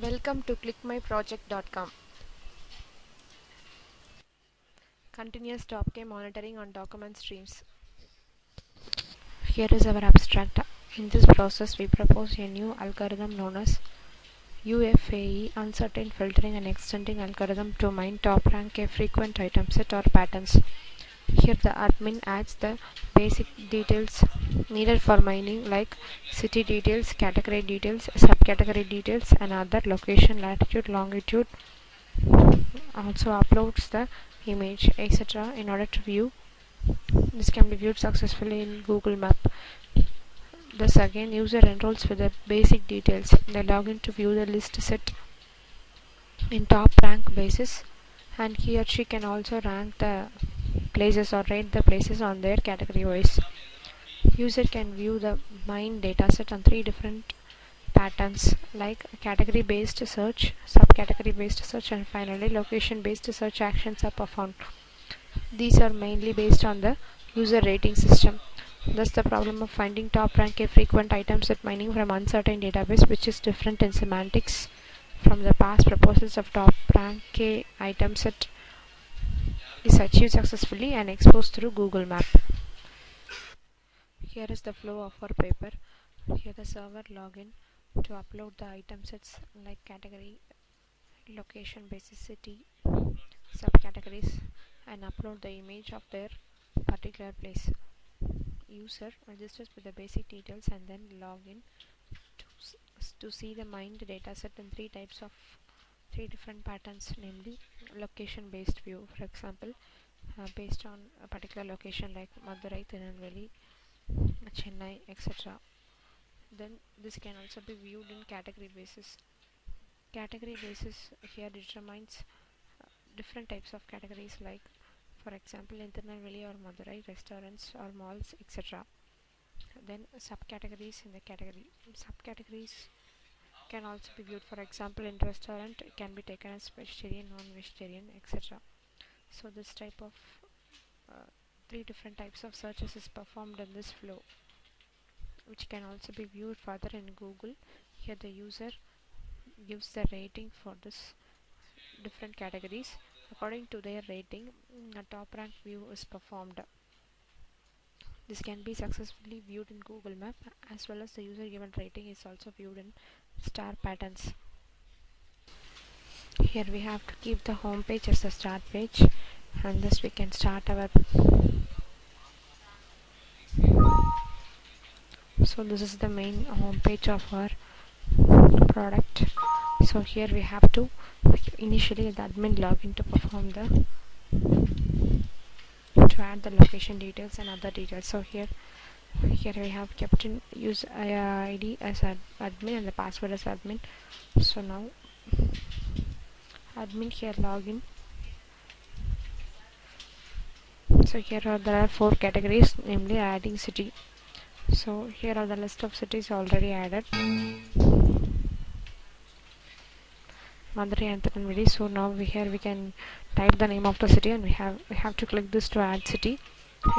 Welcome to clickmyproject.com. Continuous top-K monitoring on document streams. Here is our abstract. In this process, we propose a new algorithm known as UFAE, uncertain filtering and extending algorithm to mine top rank a frequent item set or patterns. Here the admin adds the basic details needed for mining like city details, category details, subcategory details and other location, latitude, longitude. Also uploads the image etc. in order to view. This can be viewed successfully in Google Map. Thus again user enrolls with the basic details. They log in to view the list set in top rank basis, and he or she can also rank the places or rate the places on their category wise. User can view the mine dataset on three different patterns like category based search, subcategory based search, and finally location based search actions are performed. These are mainly based on the user rating system. Thus the problem of finding top rank a frequent item set mining from uncertain database, which is different in semantics from the past proposals of top rank a item set, is achieved successfully and exposed through Google Map. Here is the flow of our paper. Here the server login to upload the item sets like category, location basis, city, subcategories, and upload the image of their particular place. User registers with the basic details and then log in to see the mined dataset in three different patterns, namely location based view, for example based on a particular location like Madurai, Tirunelveli, Chennai, etc. Then this can also be viewed in category basis. Category basis here determines different types of categories like, for example, in Tirunelveli or Madurai, restaurants or malls, etc. Then subcategories in the category. Subcategories can also be viewed, for example, in restaurant it can be taken as vegetarian, non-vegetarian, etc. So this type of three different types of searches is performed in this flow, which can also be viewed further in Google. Here the user gives the rating for this different categories. According to their rating, a top rank view is performed. This can be successfully viewed in Google Map, as well as the user given rating is also viewed in star patterns. Here we have to keep the home page as the start page, and thus we can start our. So this is the main home page of our product. So here we have to initially the admin login to perform the to add the location details and other details. So here we have kept in use ID as admin and the password as admin. So now admin here login. So here there are 4 categories, namely adding city. So here are the list of cities already added, Madurai and Tirunelveli. So now here we can type the name of the city, and we have to click this to add city.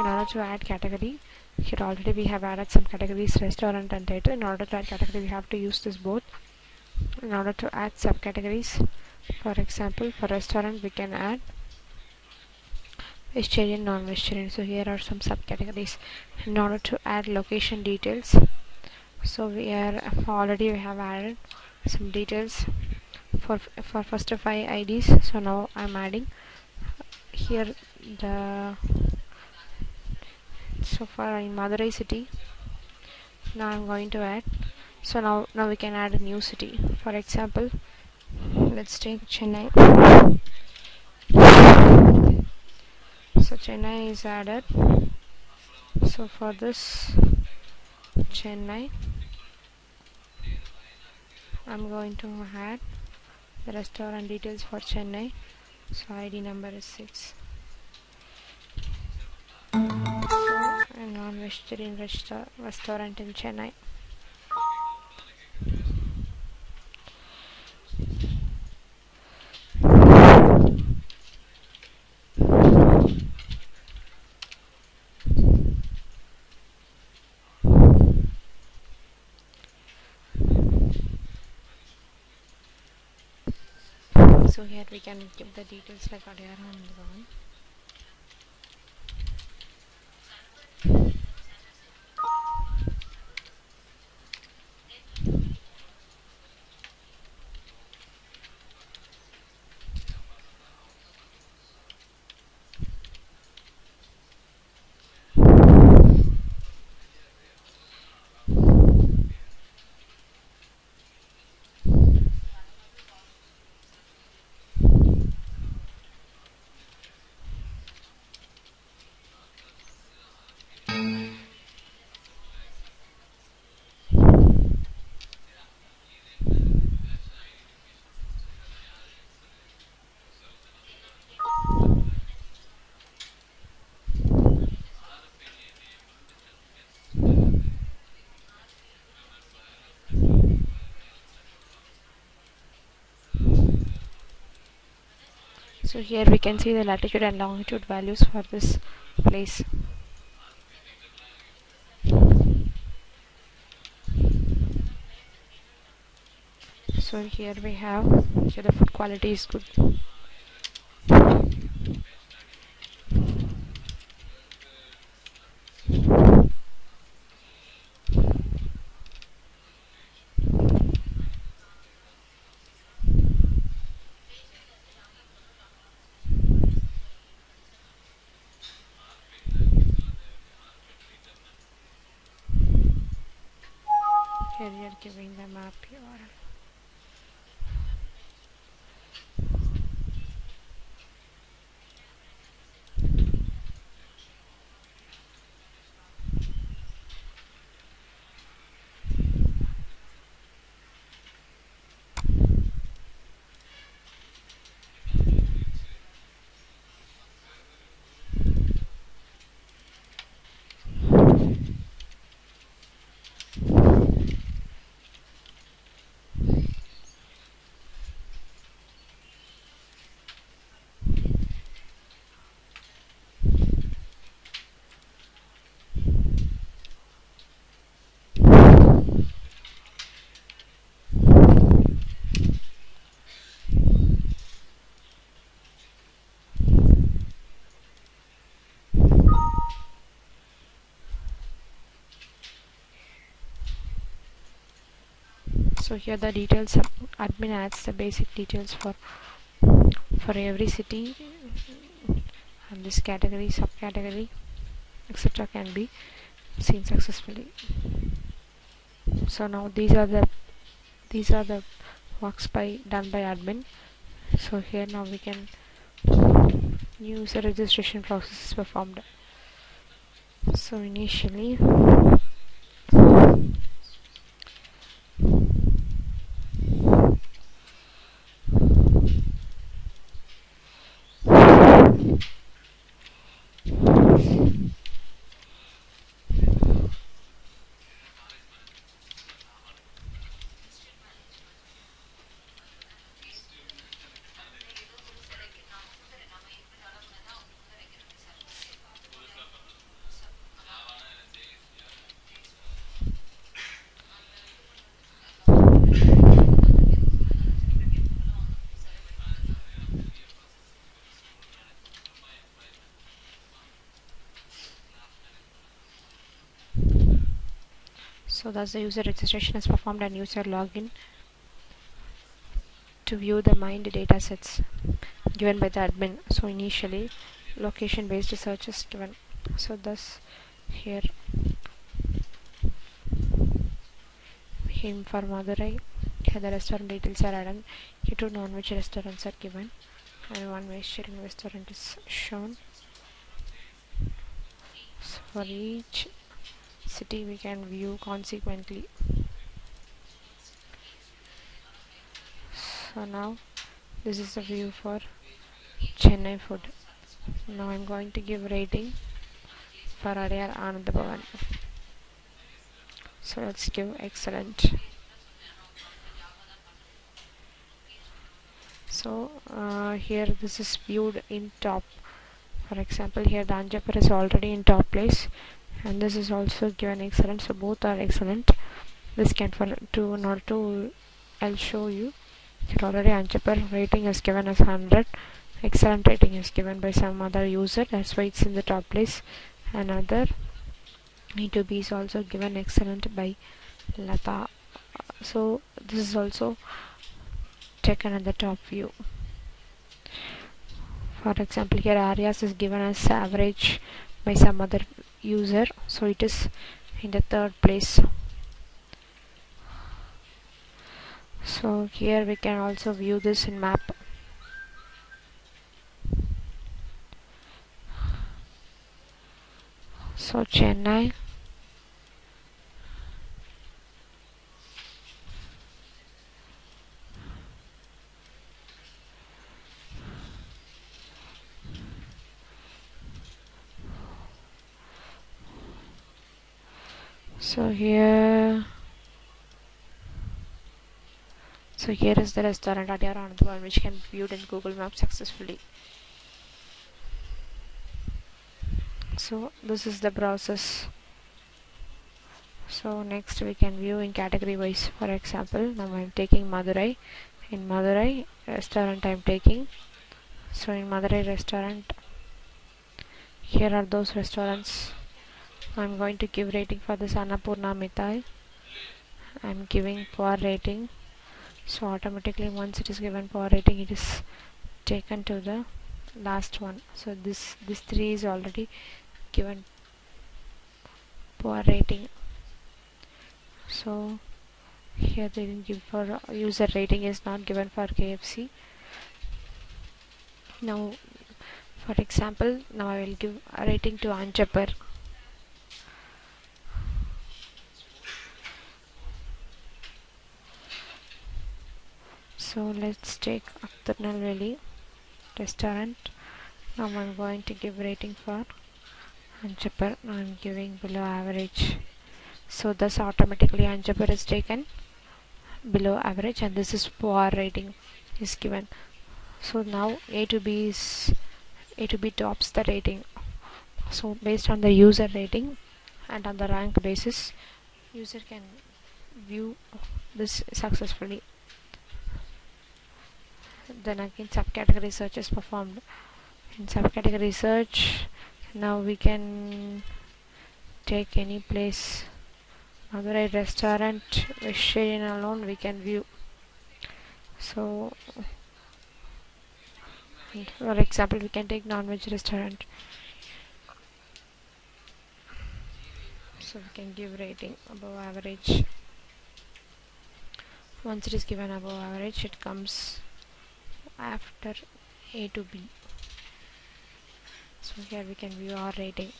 In order to add category, here already we have added some categories, restaurant and theatre. In order to add category, we have to use this both. In order to add subcategories, for example, for restaurant we can add vegetarian, non-vegetarian. So here are some subcategories. In order to add location details, so we have added some details for first 5 IDs. So now I'm adding here the, so far in Madurai city. Now I'm going to add. So now we can add a new city. For example, let's take Chennai. So Chennai is added. So for this Chennai, I'm going to add the restaurant details for Chennai. So ID number is 6. So a non-vegetarian restaurant in Chennai. So here we can give the details like Adyar and Bhavan. So here we can see the latitude and longitude values for this place. So here we have, here the food quality is good. Here we are giving the map URL. So here the details, admin adds the basic details for every city, and this category, subcategory, etc. can be seen successfully. So now these are the works done by admin. So here now we can user registration process is performed. So initially so thus the user registration is performed and user login to view the mined datasets given by the admin. So initially location based search is given. So thus here him for Madurai, here the restaurant details are added. Here two non-veg restaurants are given and one vegetarian restaurant is shown. So for each city we can view consequently. So now this is the view for Chennai food. Now I'm going to give rating for Adyar Anand Bhavan. So let's give excellent. So here this is viewed in top. For example, here the Anjapur is already in top place and this is also given excellent. So both are excellent. This can for to not to I'll show you. Here already Anjappar rating is given as 100. Excellent rating is given by some other user, that's why it's in the top place. Another E2B is also given excellent by Lata. So this is also taken in the top view. For example, here Arias is given as average by some other user, so it is in the third place. So here we can also view this in map. So Chennai, so here is the restaurant Adyar Anandwan, which can be viewed in Google Maps successfully. So this is the process. So next we can view in category wise. For example, now I'm taking Madurai. In Madurai restaurant I'm taking. So in Madurai restaurant, here are those restaurants. I'm going to give rating for this Annapurna Mithai. I'm giving poor rating. So automatically once it is given poor rating, it is taken to the last one. So this 3 is already given poor rating. So here they didn't give for user rating is not given for KFC. Now for example, now I will give a rating to Anjappar. So let's take Tirunelveli restaurant. Now I'm going to give rating for Anjappar. Now I'm giving below average. So thus automatically Anjappar is taken below average, and this is poor rating is given. So now A to B tops the rating. So based on the user rating and on the rank basis, user can view this successfully. Then again subcategory search is performed. In subcategory search, now we can take any place. Madurai restaurant, vegetarian alone we can view. So for example, we can take non-veg restaurant. So we can give rating above average. Once it is given above average, it comes after A to B. So here we can view our rating.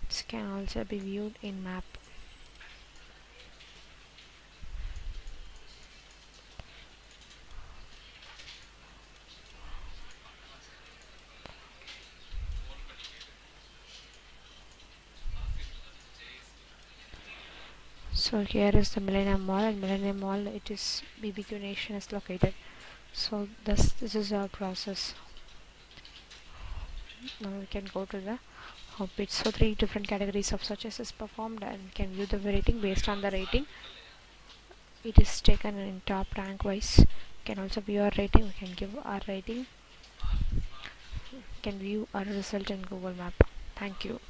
This can also be viewed in map. So here is the Millennium Mall, and Millennium Mall, it is BBQ Nation is located. So this is our process. Now we can go to the homepage. So 3 different categories of searches is performed, and we can view the rating. Based on the rating, it is taken in top rank wise. We can also view our rating. We can give our rating. We can view our result in Google Map. Thank you.